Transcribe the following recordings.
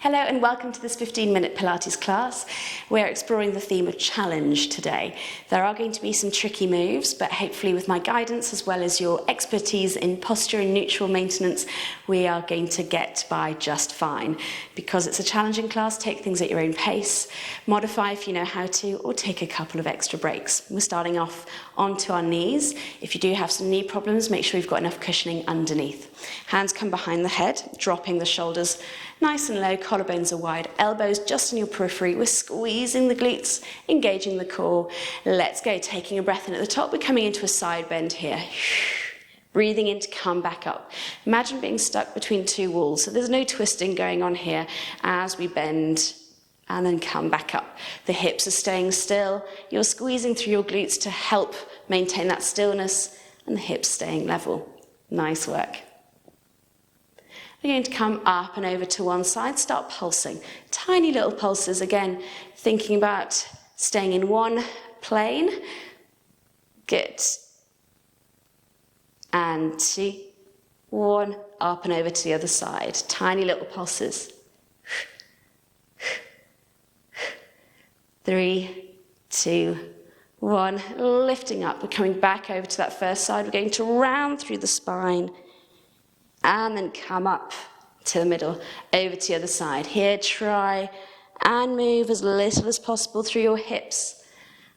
Hello and welcome to this 15-minute Pilates class. We're exploring the theme of challenge today. There are going to be some tricky moves, but hopefully with my guidance as well as your expertise in posture and neutral maintenance, we are going to get by just fine. Because it's a challenging class, take things at your own pace, modify if you know how to, or take a couple of extra breaks. We're starting off onto our knees. If you do have some knee problems, make sure you've got enough cushioning underneath. Hands come behind the head, dropping the shoulders nice and low, collarbones are wide, elbows just in your periphery. We're squeezing the glutes, engaging the core. Let's go, taking a breath in at the top. We're coming into a side bend here. Breathing in to come back up. Imagine being stuck between two walls, so there's no twisting going on here as we bend and then come back up. The hips are staying still. You're squeezing through your glutes to help maintain that stillness, and the hips staying level. Nice work. We're going to come up and over to one side, start pulsing. Tiny little pulses, again, thinking about staying in one plane. Good. And 2, 1, up and over to the other side. Tiny little pulses. 3, 2, 1, lifting up. We're coming back over to that first side. We're going to round through the spine. And then come up to the middle, over to the other side. Here, try and move as little as possible through your hips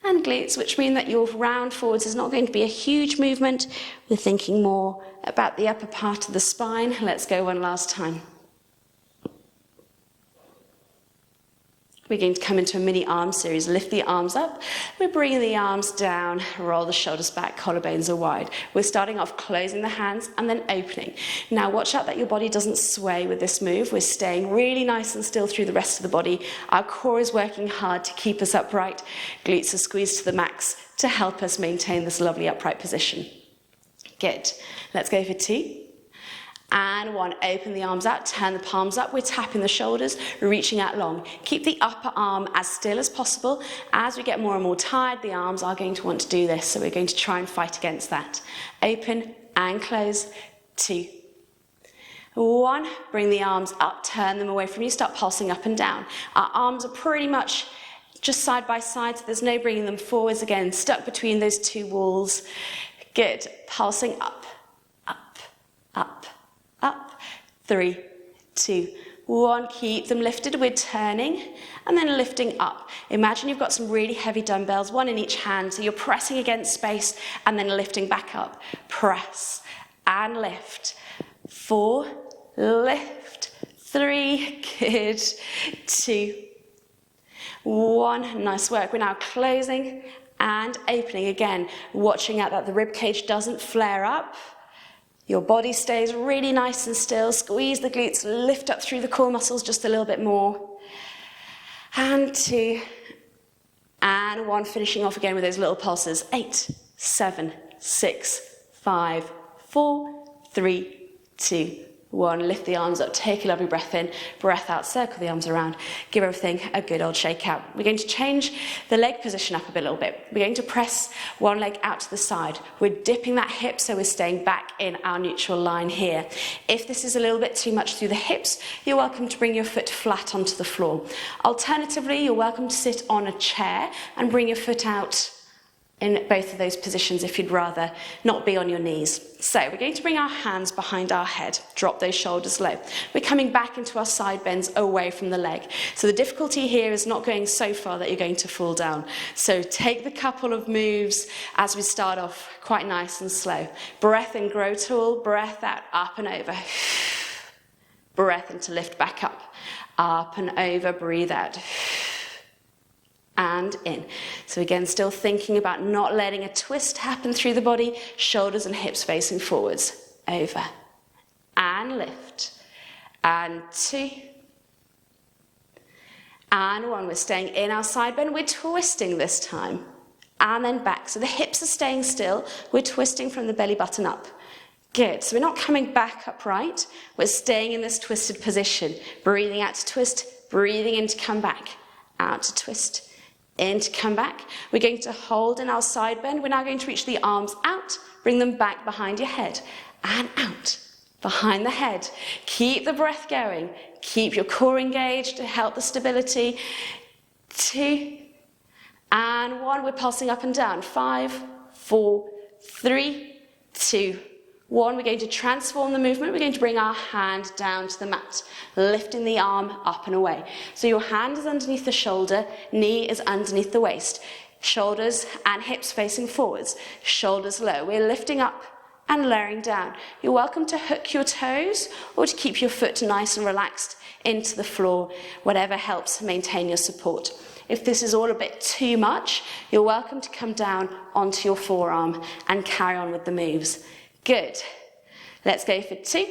and glutes, which mean that your round forwards is not going to be a huge movement. We're thinking more about the upper part of the spine. Let's go one last time. We're going to come into a mini arm series. Lift the arms up. We're bringing the arms down. Roll the shoulders back. Collarbones are wide. We're starting off closing the hands and then opening. Now watch out that your body doesn't sway with this move. We're staying really nice and still through the rest of the body. Our core is working hard to keep us upright. Glutes are squeezed to the max to help us maintain this lovely upright position. Good. Let's go for 2. And 1, open the arms out, turn the palms up. We're tapping the shoulders, reaching out long. Keep the upper arm as still as possible. As we get more and more tired, the arms are going to want to do this, so we're going to try and fight against that. Open and close. 2, 1, bring the arms up, turn them away from you, start pulsing up and down. Our arms are pretty much just side by side, so there's no bringing them forwards. Again, stuck between those two walls. Good, pulsing up, up, up. Up, 3, 2, 1, keep them lifted. We're turning and then lifting up. Imagine you've got some really heavy dumbbells, one in each hand, so you're pressing against space and then lifting back up. Press and lift. 4, lift. 3, good. 2, 1, nice work. We're now closing and opening again, watching out that the rib cage doesn't flare up. Your body stays really nice and still. Squeeze the glutes, lift up through the core muscles just a little bit more. And 2, and 1, finishing off again with those little pulses. 8, 7, 6, 5, 4, 3, 2, 1. Lift the arms up, take a lovely breath in, breath out, circle the arms around, give everything a good old shake out. We're going to change the leg position up a little bit. We're going to press one leg out to the side. We're dipping that hip, so we're staying back in our neutral line here. If this is a little bit too much through the hips, you're welcome to bring your foot flat onto the floor. Alternatively, you're welcome to sit on a chair and bring your foot out in both of those positions if you'd rather not be on your knees. So we're going to bring our hands behind our head, drop those shoulders low. We're coming back into our side bends away from the leg. So the difficulty here is not going so far that you're going to fall down. So take the couple of moves as we start off quite nice and slow. Breath in, grow tall, breath out, up and over. Breath in to lift back up and over, breathe out. And in. So again, still thinking about not letting a twist happen through the body, shoulders and hips facing forwards. Over. And lift. And 2. And 1. We're staying in our side bend. We're twisting this time. And then back. So the hips are staying still. We're twisting from the belly button up. Good. So we're not coming back upright. We're staying in this twisted position. Breathing out to twist. Breathing in to come back. Out to twist. In to come back. We're going to hold in our side bend. We're now going to reach the arms out, bring them back behind your head, and out, behind the head. Keep the breath going. Keep your core engaged to help the stability. 2 and 1. We're pulsing up and down. 5, 4, 3, 2, 1. We're going to transform the movement. We're going to bring our hand down to the mat, lifting the arm up and away. So your hand is underneath the shoulder, knee is underneath the waist. Shoulders and hips facing forwards, shoulders low. We're lifting up and lowering down. You're welcome to hook your toes or to keep your foot nice and relaxed into the floor, whatever helps maintain your support. If this is all a bit too much, you're welcome to come down onto your forearm and carry on with the moves. Good. Let's go for 2.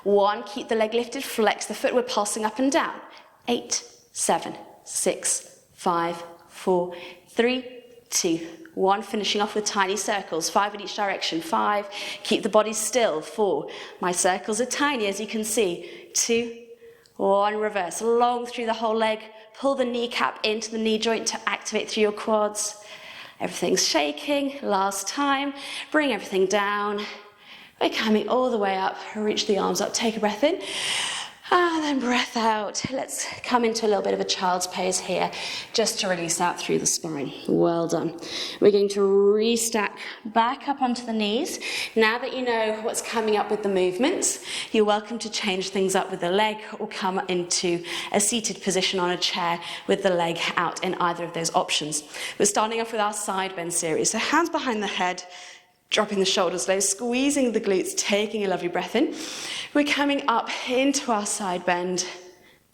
1, keep the leg lifted, flex the foot, we're pulsing up and down. 8, 7, 6, 5, 4, 3, 2, 1. Finishing off with tiny circles, 5 in each direction. 5, keep the body still. 4, my circles are tiny as you can see. 2, 1, reverse, long through the whole leg. Pull the kneecap into the knee joint to activate through your quads. Everything's shaking. Last time. Bring everything down. We're coming all the way up. Reach the arms up. Take a breath in. And then breath out. Let's come into a little bit of a child's pose here, just to release out through the spine. Well done. We're going to restack back up onto the knees. Now that you know what's coming up with the movements, you're welcome to change things up with the leg or come into a seated position on a chair with the leg out in either of those options. We're starting off with our side bend series. So hands behind the head, dropping the shoulders low, squeezing the glutes, taking a lovely breath in. We're coming up into our side bend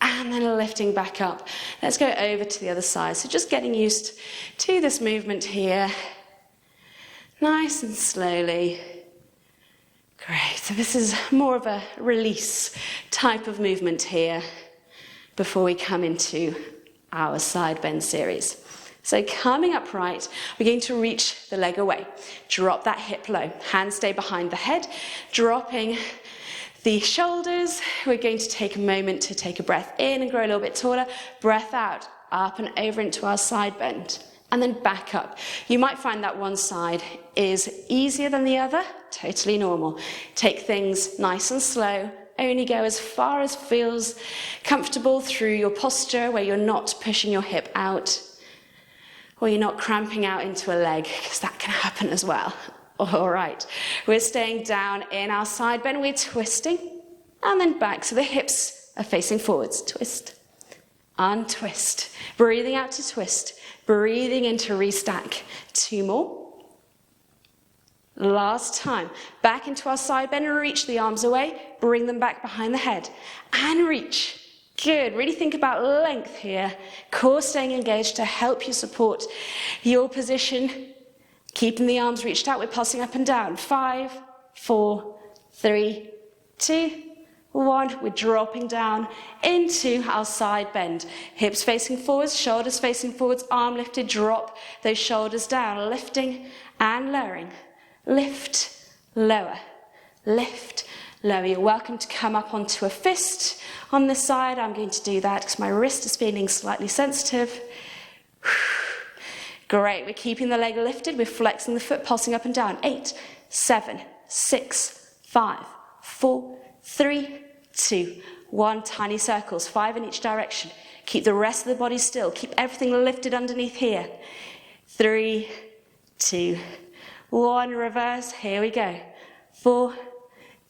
and then lifting back up. Let's go over to the other side. So just getting used to this movement here. Nice and slowly. Great. So this is more of a release type of movement here before we come into our side bend series. So coming upright, we're going to reach the leg away. Drop that hip low. Hands stay behind the head. Dropping the shoulders. We're going to take a moment to take a breath in and grow a little bit taller. Breath out, up and over into our side bend. And then back up. You might find that one side is easier than the other. Totally normal. Take things nice and slow. Only go as far as feels comfortable through your posture where you're not pushing your hip out, or you're not cramping out into a leg, because that can happen as well. All right, we're staying down in our side bend, we're twisting, and then back, so the hips are facing forwards. Twist, untwist, breathing out to twist, breathing in to restack. 2 more. Last time, back into our side bend and reach the arms away, bring them back behind the head, and reach. Good, really think about length here. Core staying engaged to help you support your position. Keeping the arms reached out, we're pulsing up and down. 5, 4, 3, 2, 1. We're dropping down into our side bend. Hips facing forwards, shoulders facing forwards, arm lifted, drop those shoulders down. Lifting and lowering. Lift, lower, lift, lower. You're welcome to come up onto a fist on this side. I'm going to do that because my wrist is feeling slightly sensitive. Great, we're keeping the leg lifted, we're flexing the foot, pulsing up and down. 8, 7, 6, 5, 4, 3, 2, 1. Tiny circles, 5 in each direction. Keep the rest of the body still. Keep everything lifted underneath here. 3, 2, 1. Reverse, here we go. 4,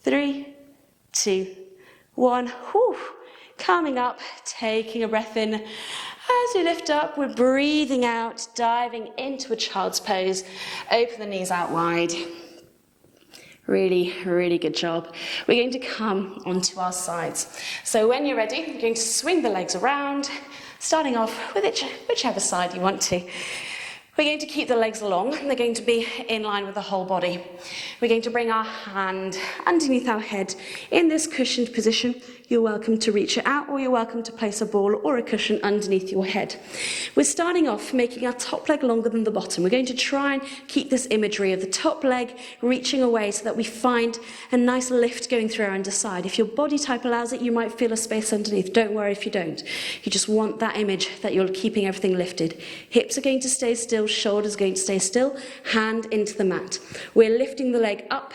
3, 2, 1. Whew. Coming up, taking a breath in. As we lift up, we're breathing out, diving into a child's pose. Open the knees out wide. Really, really good job. We're going to come onto our sides. So when you're ready, you're going to swing the legs around, starting off with whichever side you want to. We're going to keep the legs long. They're going to be in line with the whole body. We're going to bring our hand underneath our head in this cushioned position. You're welcome to reach it out, or you're welcome to place a ball or a cushion underneath your head. We're starting off making our top leg longer than the bottom. We're going to try and keep this imagery of the top leg reaching away so that we find a nice lift going through our underside. If your body type allows it, you might feel a space underneath. Don't worry if you don't. You just want that image that you're keeping everything lifted. Hips are going to stay still, shoulders are going to stay still, hand into the mat. We're lifting the leg up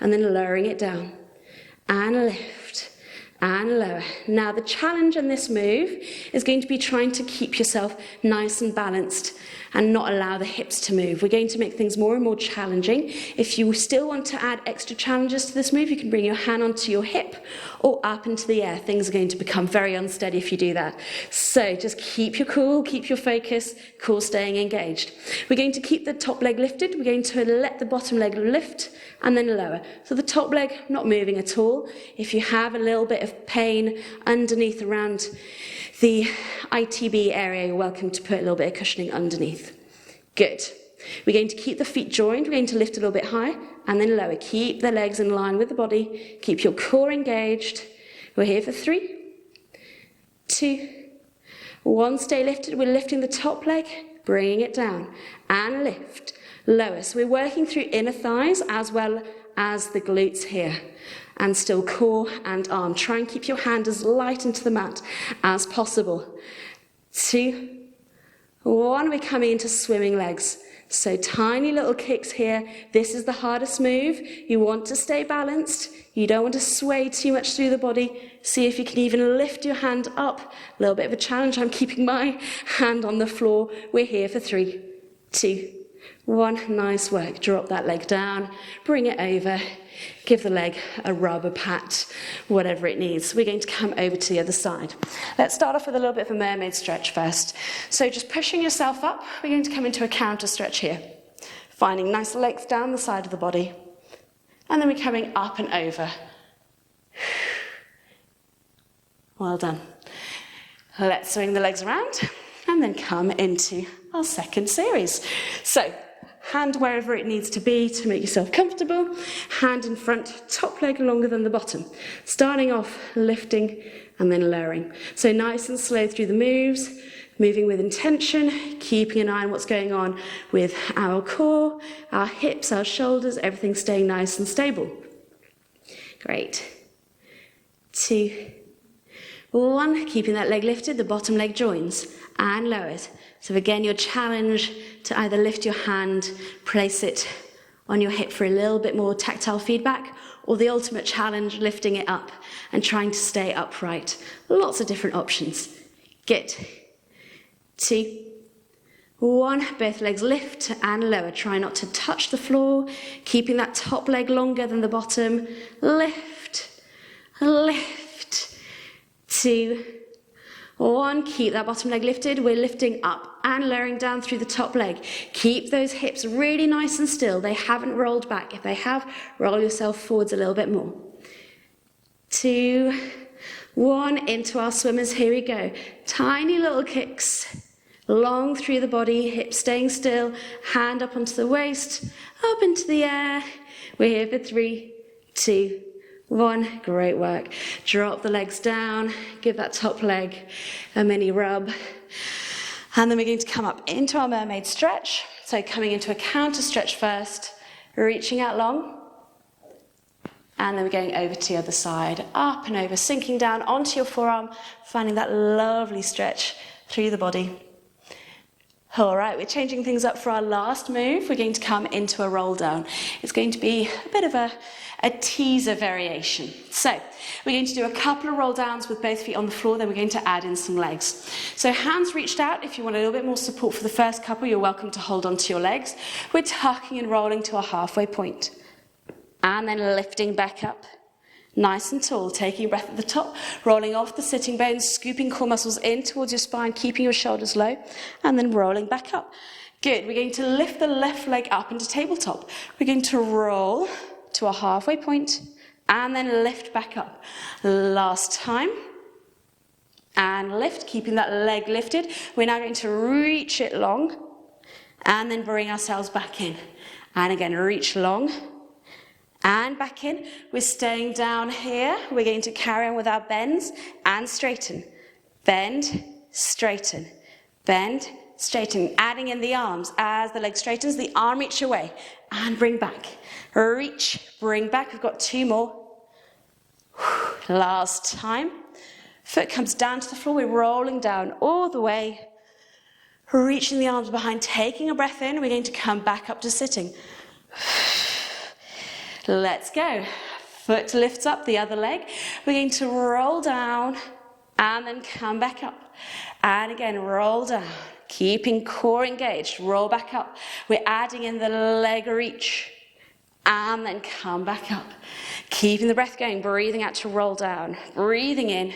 and then lowering it down. And lift. and lower. Now the challenge in this move is going to be trying to keep yourself nice and balanced and not allow the hips to move. We're going to make things more and more challenging. If you still want to add extra challenges to this move, you can bring your hand onto your hip or up into the air. Things are going to become very unsteady if you do that. So just keep your cool, keep your focus, core staying engaged. We're going to keep the top leg lifted. We're going to let the bottom leg lift and then lower. So the top leg not moving at all. If you have a little bit of pain underneath around the ITB area, you're welcome to put a little bit of cushioning underneath. Good. We're going to keep the feet joined. We're going to lift a little bit high and then lower. Keep the legs in line with the body. Keep your core engaged. We're here for 3, 2, 1. Stay lifted. We're lifting the top leg, bringing it down and lift. Lower. So we're working through inner thighs as well as the glutes here. And still core and arm. Try and keep your hand as light into the mat as possible. 2, 1, we're coming into swimming legs. So tiny little kicks here. This is the hardest move. You want to stay balanced. You don't want to sway too much through the body. See if you can even lift your hand up. A little bit of a challenge. I'm keeping my hand on the floor. We're here for 3, 2, 1. Nice work. Drop that leg down. Bring it over. Give the leg a rub, a pat, whatever it needs. We're going to come over to the other side. Let's start off with a little bit of a mermaid stretch first. So just pushing yourself up, we're going to come into a counter stretch here. Finding nice legs down the side of the body. And then we're coming up and over. Well done. Let's swing the legs around and then come into our second series. So, hand wherever it needs to be to make yourself comfortable. Hand in front, top leg longer than the bottom. Starting off, lifting and then lowering. So nice and slow through the moves, moving with intention, keeping an eye on what's going on with our core, our hips, our shoulders, everything staying nice and stable. Great. 2, 1, keeping that leg lifted, the bottom leg joins and lowers. So again, your challenge to either lift your hand, place it on your hip for a little bit more tactile feedback, or the ultimate challenge, lifting it up and trying to stay upright. Lots of different options. Good. 2, 1, both legs lift and lower. Try not to touch the floor, keeping that top leg longer than the bottom. Lift, lift. 2, 1, keep that bottom leg lifted. We're lifting up and lowering down through the top leg. Keep those hips really nice and still. They haven't rolled back. If they have, roll yourself forwards a little bit more. 2, 1, into our swimmers. Here we go. Tiny little kicks. Long through the body, hips staying still. Hand up onto the waist, up into the air. We're here for 3, 2, 1, great work. Drop the legs down, give that top leg a mini rub. And then we're going to come up into our mermaid stretch. So coming into a counter stretch first, reaching out long. And then we're going over to the other side, up and over, sinking down onto your forearm, finding that lovely stretch through the body. All right, we're changing things up for our last move. We're going to come into a roll down. It's going to be a bit of a teaser variation. So we're going to do a couple of roll downs with both feet on the floor, then we're going to add in some legs. So hands reached out. If you want a little bit more support for the first couple, you're welcome to hold onto your legs. We're tucking and rolling to our halfway point. And then lifting back up. Nice and tall, taking a breath at the top, rolling off the sitting bones, scooping core muscles in towards your spine, keeping your shoulders low, and then rolling back up. Good, we're going to lift the left leg up into tabletop. We're going to roll to a halfway point, and then lift back up. Last time, and lift, keeping that leg lifted. We're now going to reach it long, and then bring ourselves back in. And again, reach long, and back in. We're staying down here. We're going to carry on with our bends and straighten. Bend, straighten. Bend, straighten. Adding in the arms. As the leg straightens, the arm reach away. And bring back. Reach, bring back. We've got 2 more. Last time. Foot comes down to the floor. We're rolling down all the way. Reaching the arms behind, taking a breath in. We're going to come back up to sitting. Let's go. Foot lifts up, the other leg. We're going to roll down and then come back up. And again, roll down, keeping core engaged. Roll back up. We're adding in the leg reach. And then come back up. Keeping the breath going, breathing out to roll down. Breathing in.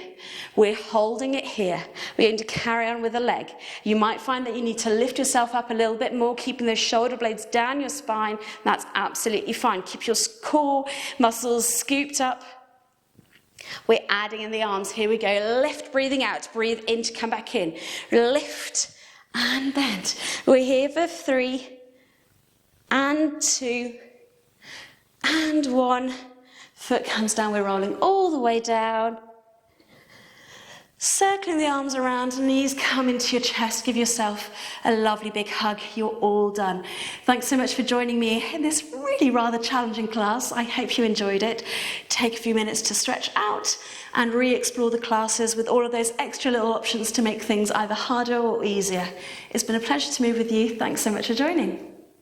We're holding it here. We're going to carry on with the leg. You might find that you need to lift yourself up a little bit more, keeping those shoulder blades down your spine. That's absolutely fine. Keep your core muscles scooped up. We're adding in the arms. Here we go. Lift, breathing out. Breathe in to come back in. Lift and bend. We're here for 3 and 2 and 1. Foot comes down. We're rolling all the way down. Circling the arms around, knees come into your chest. Give yourself a lovely big hug. You're all done. Thanks so much for joining me in this really rather challenging class. I hope you enjoyed it. Take a few minutes to stretch out and re-explore the classes with all of those extra little options to make things either harder or easier. It's been a pleasure to move with you. Thanks so much for joining.